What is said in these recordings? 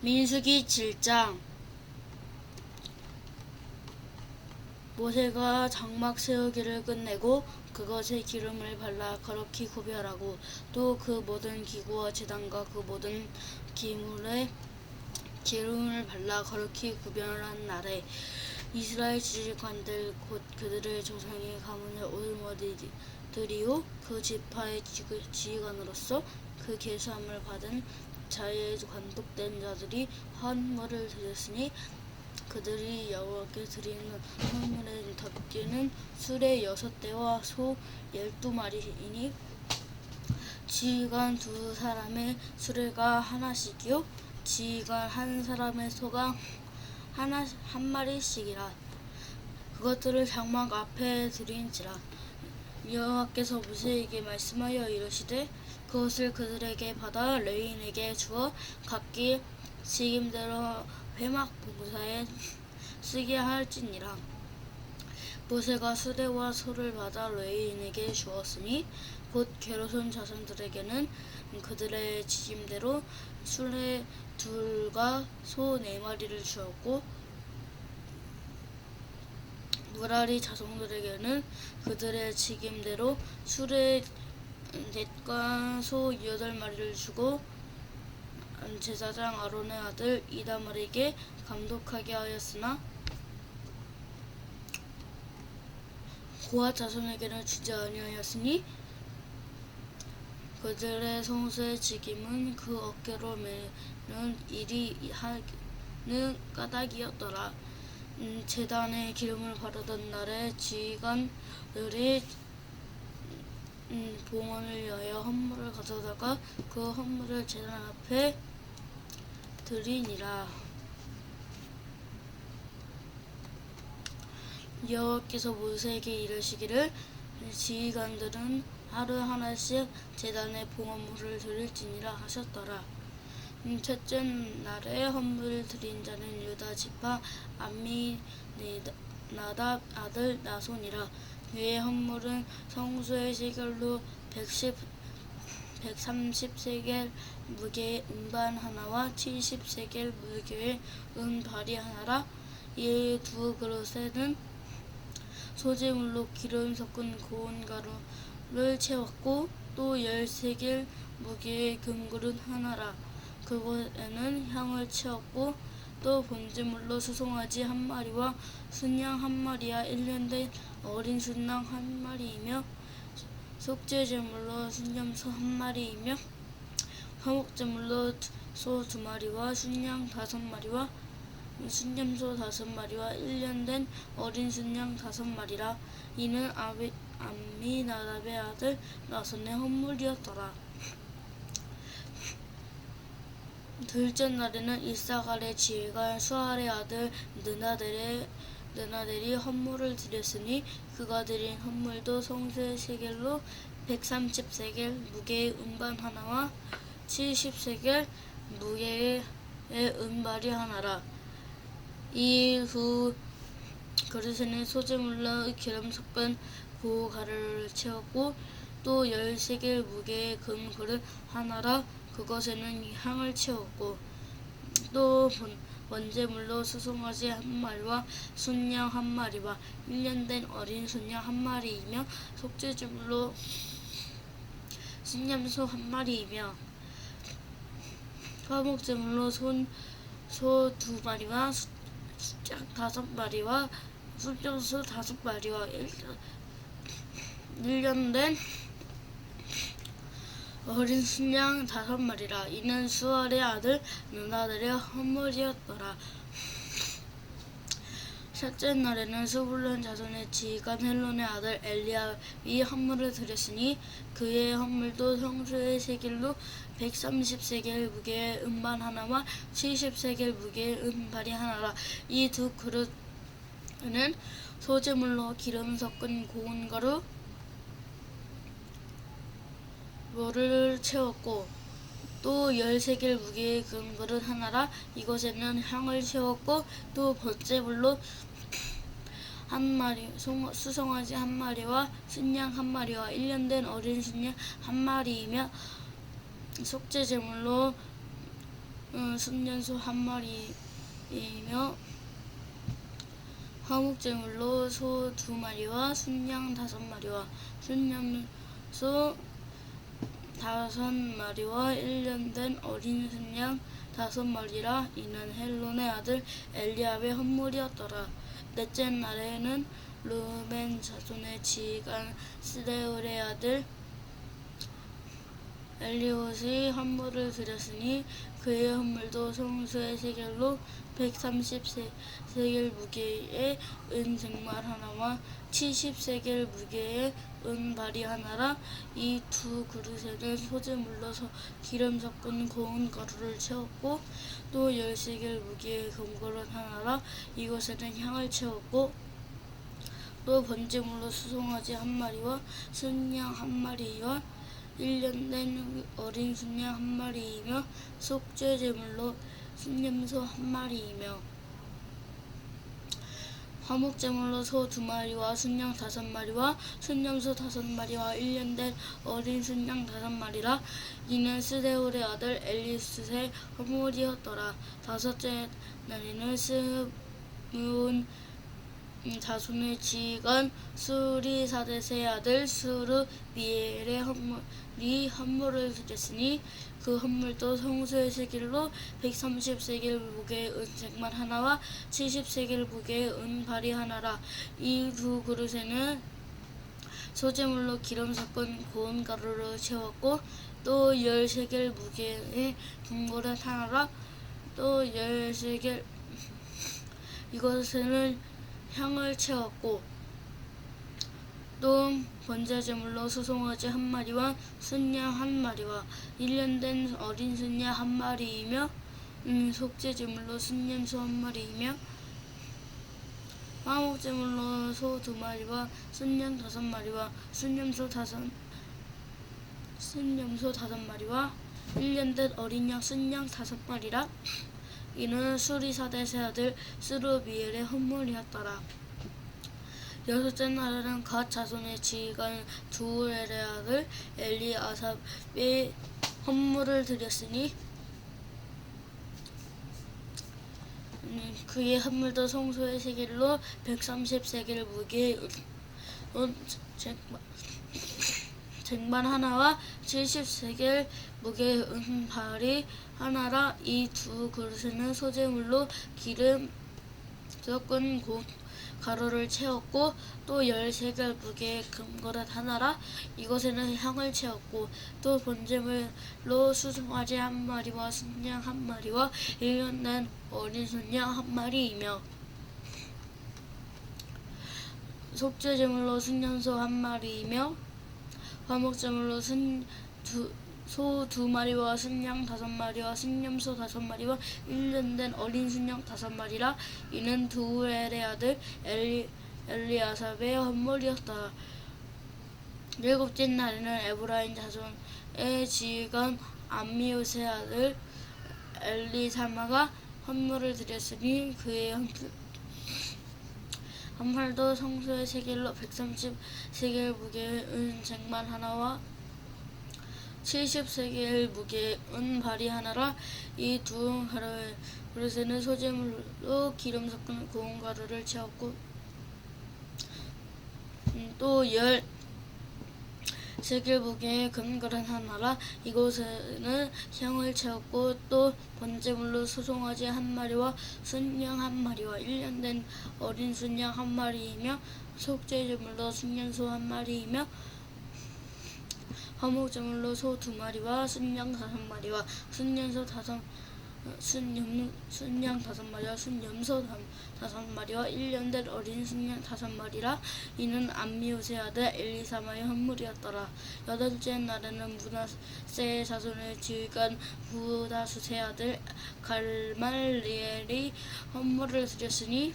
민수기 7장. 모세가 장막 세우기를 끝내고 그것에 기름을 발라 거룩히 구별하고 또 그 모든 기구와 제단과 그 모든 기물에 기름을 발라 거룩히 구별한 날에 이스라엘 지휘관들 곧 그들의 조상의 가문의 올머리들이요 그 지파의 지휘관으로서 그 계수함을 받은 자의 관독된 자들이 헌물을 드렸으니 그들이 여호와께 드리는 헌물에 덮기는 수레 6대와 소 12마리이니 지휘관 2사람의 수레가 하나씩이요 지휘관 1사람의 소가 한 마리씩이라. 그것들을 장막 앞에 드린지라. 여호와께서 모세에게 말씀하여 이르시되 그것을 그들에게 받아 레위인에게 주어 각기 직임대로 회막 봉사에 쓰게 할지니라. 모세가 수레와 소를 받아 레위인에게 주었으니 곧 게르손 자손들에게는 그들의 직임대로 수레 2과 소 4마리를 주었고 무라리 자손들에게는 그들의 직임대로 수레 4과 소 8마리를 주고 제사장 아론의 아들 이다말에게 감독하게 하였으나 고앗 자손에게는 주지 아니하였으니 그들의 성소의 직임은 그 어깨로 매는 일이 하는 까닭이었더라. 제단에 기름을 바르던 날에 지휘관들이 봉헌을 위하여 헌물을 가져다가 그 헌물을 제단 앞에 드리니라. 여호와께서 모세에게 이르시기를 지휘관들은 하루 하나씩 제단에 봉헌물을 드릴지니라 하셨더라. 첫째 날에 헌물을 드린 자는 유다 지파 암미나답 아들 나손이라. 그의 헌물은 성소의 세겔로 130세겔 무게의 은반 하나와 70세겔 무게의 은발이 하나라. 이 2그릇에는 소재물로 기름 섞은 고운 가루를 채웠고 또 10세겔 무게의 금그릇 하나라. 그곳에는 향을 채웠고 또 번제물로 수송아지 1마리와 순양 1마리와 1년 된 어린 순양 1마리이며 속죄제물로 순염소 1마리이며 화목제물로 소 2마리와 순양 5마리와 순염소 5마리와 1년 된 어린 순양 5마리라. 이는 암미나답의 아들 나손의 헌물이었더라. 둘째 날에는 이사갈의 지휘관 수알의 아들 느나델이 헌물을 드렸으니 그가 드린 헌물도 성소의 세겔로 130세겔 무게의 은반 하나와 70세겔 무게의 은발이 하나라. 이 2그릇에는 소재물로 기름 섞은 고가루를 채웠고 또 10세겔 무게의 금그릇 하나라. 그것에는 향을 채웠고 또 번제물로 수송아지 1마리와 순양 1마리와 1년 된 어린 순양 1마리이며 속죄제물로 순염소 1마리이며 화목제물로 소 2마리와 순양 5마리와 순염소 5마리와 1년 된 어린 순양 5마리라. 이는 수알의 아들 느나델의 헌물이었더라. 셋째 날에는 스불론 자손의 지휘관 헬론의 아들 엘리압이 헌물을 드렸으니 그의 헌물도 성소의 세겔로 130세겔 무게의 은반 하나와 70세겔 무게의 은발이 하나라. 이 2그릇에는 소재물로 기름 섞은 고운 가루 를 채웠고 또 10세겔 무게의 금그릇 하나라. 이것에는 향을 채웠고 또 번제물로 1마리 수송아지 1마리와 순양 1마리와 1년 된 어린 순양 1마리이며 속죄제물로 순년소 한 마리이며 화목제물로 소 2마리와 순양 5마리와 순염소 5마리와 1년 된 어린 순양 5마리라. 이는 헬론의 아들 엘리압의 헌물이었더라. 넷째 날에는 르우벤 자손의 지휘관 스데울의 아들 엘리옷이 헌물을 드렸으니 그의 헌물도 성수의 세겔로 130세겔 무게의 은 쟁말 하나와 70세겔 무게의 은 바리 하나라. 이 두 그릇에는 소재물로 기름 섞은 고운 가루를 채웠고 또 10세겔 무게의 금그릇 하나라. 이것에는 향을 채웠고 또 번제물로 수송아지 1마리와 순양 1마리와 1년 된 어린 순양 1마리이며 속죄제물로 순염소 1마리이며 화목제물로 소 2마리와 순양 5마리와 순염소 5마리와 1년 된 어린 순양 5마리라. 이는 스데울의 아들 엘리수의 헌물이었더라. 다섯째 날에는 스므온 자손의 지휘관 수리사댓의 아들 수르비엘의 헌물을 드렸으니 그 헌물도 성소의 세겔로 130세겔 무게의 은 쟁말 하나와 70세겔 무게의 은 바리 하나라. 이 두 그릇에는 소재물로 기름 섞은 고운 가루를 채웠고 또 10세겔 무게의 금그릇 하나라. 또 10세겔 이것에는 향을 채웠고 또 번제제물로 수송아지 1마리와 순양 1마리와 1년 된 어린 순양 1마리이며 속죄제물로 순염소 1마리이며 화목제물로 소 2마리와 순양 5마리와 순염소 5마리와 1년 된 어린 양 순양 5마리라. 이는 수리사댓의 아들 스루비엘의 헌물이었더라. 여섯째 날에는 갓 자손의 지휘관 두엘의 아들 엘리아삽의 헌물을 드렸으니 그의 헌물도 성소의 세겔로 130세겔 무게의 은 쟁반 하나와 70세겔 무게의 은 바리 하나라. 이 두 그릇에는 소재물로 기름 섞은 가루를 채웠고 또 10세겔 무게의 금그릇 하나라. 이것에는 향을 채웠고 또 번제물로 수송아지 1마리와 순양 1마리와 1년 된 어린 순양 1마리이며 속죄제물로 순염소 1마리이며 화목제물로 소 2마리와 순양 5마리와 순염소 5마리와 1년 된 어린 순양 5마리라. 이는 두엘의 아들 엘리아삽의 헌물이었다. 일곱째 날에는 에브라임 자손의 지휘관 암미우스의 아들 엘리사마가 헌물을 드렸으니 그의 헌물도 성소의 세겔로 130세겔 무게의 은 쟁반 하나와 70세겔 무게의 은 바리 하나라. 이 두 그릇에는 소재물로 기름 섞은 고운 가루를 채웠고 또 10세겔 무게의 금그릇 하나라. 이곳에는 향을 채웠고 또 번제물로 수송아지 1마리와 순양 1마리와 1년 된 어린 순양 1마리이며 속죄제물로 순염소 1마리이며 화목제물로 소 2마리와 순양 5마리와 순양 5마리와 순염소 5마리와 1년 된 어린 순양 5마리라. 이는 암미우스의 아들 엘리사마의 헌물이었더라. 여덟째 날에는 므낫세의 자손의 지휘관 부다숫의 아들 갈말리엘이 헌물을 드렸으니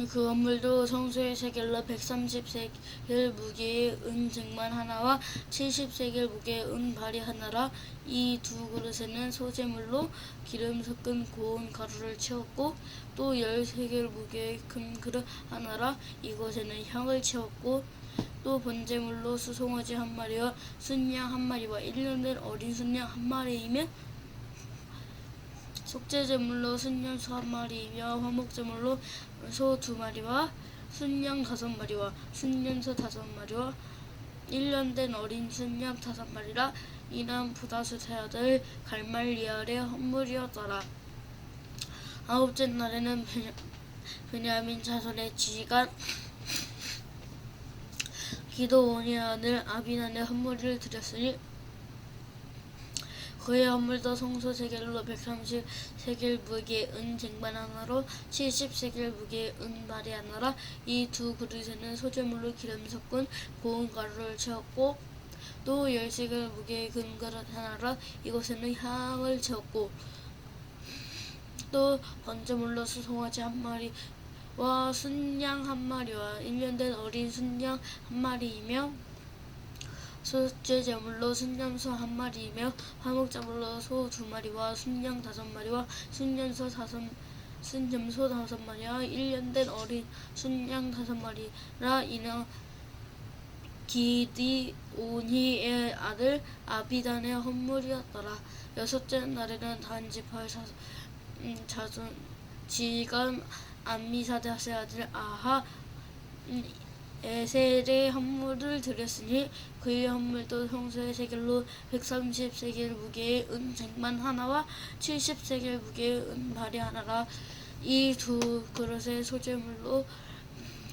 그 헌물도 성소의 세겔로 130세겔 무게의 은 쟁반 하나와 70세겔 무게의 은 바리 하나라. 이 두 그릇에는 소재물로 기름 섞은 고운 가루를 채웠고 또 10세겔 무게의 금그릇 하나라. 이것에는 향을 채웠고 또 번제물로 수송아지 한 마리와 순양 한 마리와 1년 된 어린 순양 한 마리이며 속죄제물로 순염소 한 마리이며 화목제물로 소 2마리와 순양 5마리와 순염소 5마리와 1년 된 어린 순양 5마리라. 이는 부다스의 아들 갈말리엘의 헌물이었더라. 아홉째 날에는 베냐민 자손의 지휘관 기드온의 아들 아비단의 헌물을 드렸으니 그의 헌물도 성소 세겔로 130세겔 무게의 은 쟁반 하나로 70세겔 무게의 은 발이 하나라. 이 두 그릇에는 소재물로 기름 섞은 고운 가루를 채웠고 또 10세겔 무게의 금그릇 하나라. 이곳에는 향을 채웠고 또 번제물로 수송아지 한 마리와 순양 한 마리와 1년 된 어린 순양 한 마리이며 속죄제물로 순염소 한 마리이며 화목제물로 소 2마리와 순양 5마리와 순염소 5마리와 1년 된 어린 순양 5마리라. 이는 기드온이의 아들 아비단의 헌물이었더라. 여섯째 날에는 단 지파의 자손 지휘관 암미사다스의 아들 아하 에셀의 헌물을 드렸으니 그의 헌물도 성소의 세겔로 130세겔 무게의 은 쟁반 하나와 70세겔 무게의 은 발이 하나라. 이 두 그릇의 소재물로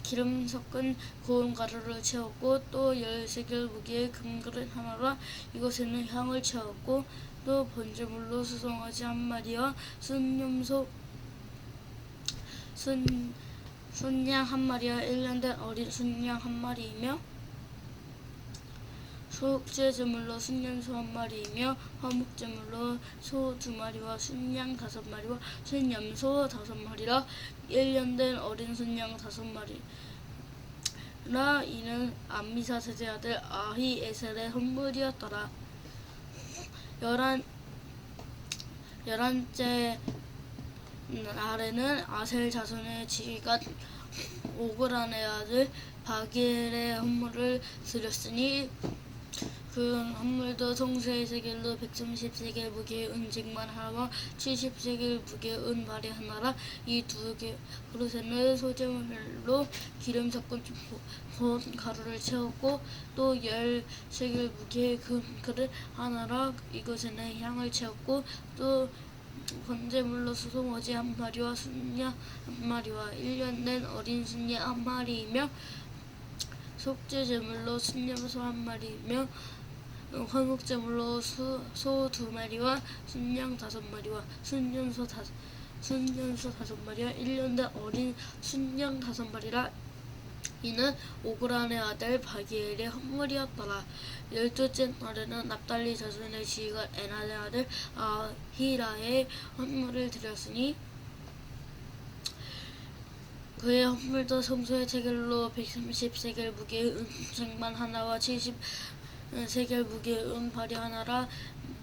기름 섞은 고운 가루를 채웠고 또 10세겔 무게의 금그릇 하나라. 이곳에는 향을 채웠고 또 번제물로 수송아지 한 마리와 순염소 순양 한 마리와 1년 된 어린 순양 한 마리이며 속죄제물로 순염소 한 마리이며 화목제물로 소 2마리와 순양 5마리와 순염소 5마리라. 1년 된 어린 순양 5마리라. 이는 암미사스의 아들 아히에셀의 헌물이었더라. 열한째 날에는 아셀 자손의 지휘관 오그란의 아들 바길의 헌물을 드렸으니 그 헌물도 성소의 세겔로 130세겔 무게의 은 쟁반 하나와 70세겔 무게의 은 발이 하나라. 이 두 그릇에는 소재물로 기름 섞은 고운 가루를 채웠고 또 10세겔 무게의 금그릇 하나라. 이것에는 향을 채웠고 또 번제물로 수송아지 한 마리와 순양 한 마리와 1년 된 어린 순양 한 마리이며 속죄제물로 순염소 한 마리이며 화목제물로 소 2마리와 순양 5마리와 순염소 5마리와 1년 된 어린 순양 5마리라. 이는 오그란의 아들 바기엘의 헌물이었더라. 12째 날에는 납달리 자손의 지휘관 에나의 아들 아히라의 헌물을 드렸으니 그의 헌물도 성소의 세겔로 130세겔 무게의 은 쟁반 하나와 70세겔 무게의 은 발이 하나라.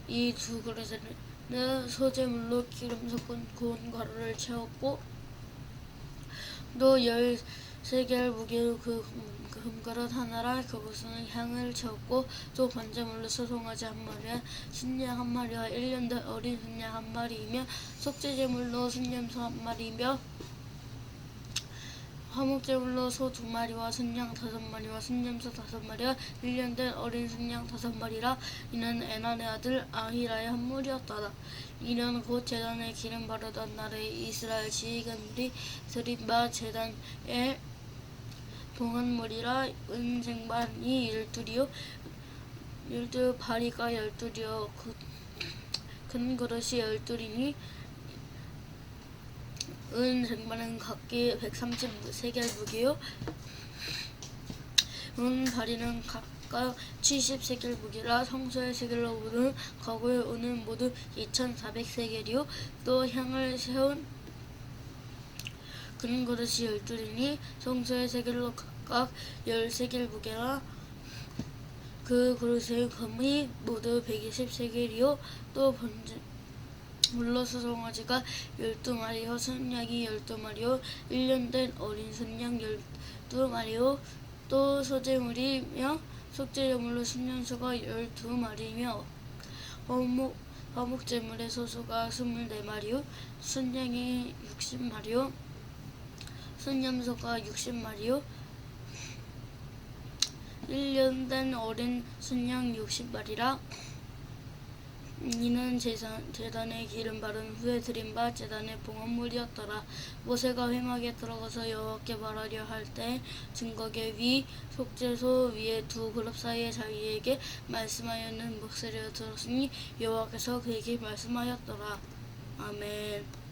이 두 그릇에는 소재물로 기름 섞은 고운 가루를 채웠고 또 10세겔 무게의 금그릇 하나라. 그것은 향을 채웠고 또 번제물로 수송아지 한 마리와 순양 한 마리와 1년 된 어린 순양 한 마리이며 속죄제물로 순염소 한 마리이며 화목제물로 소 2마리와 순양 5마리와 순염소 5마리와 1년 된 어린 순양 5마리라. 이는 에난의 아들 아히라의 헌물이었더라. 이는 곧 제단에 기름 바르던 날에 이스라엘 지휘관들이 드린 바 제단의 동헌물이라. 은 쟁반이 12이요 12바리가 12이요 큰 그릇이 12이니 은 쟁반은 각기 130세겔 무게요 은 바리는 각각 70세겔 무게라. 성소의 세겔로 모든 거구의 은은 모두 2400세겔이요 또 향을 세운 큰 그릇이 12이니 성소의 세겔로 각각 10세겔 무게라. 그 그릇의 금이 모두 120세겔이요 또 번제물로 수송아지가 12마리요 순양이 12마리요 1년 된 어린 순양 12마리요 또 소재물이며 속죄제물로 순년소가 12마리며 화목제물의 소수가 24마리요 순양이 60마리요 순염소가 60마리요 1년 된 어린 순양 60마리라. 이는 제단에 기름 바른 후에 드린 바 제단의 봉헌물이었더라. 모세가 회막에 들어가서 여호와께 말하려 할 때 증거계 위 속죄소 위에 두 그룹 사이의 자기에게 말씀하여는 목소리를 들었으니 여호와께서 그에게 말씀하였더라. 아멘.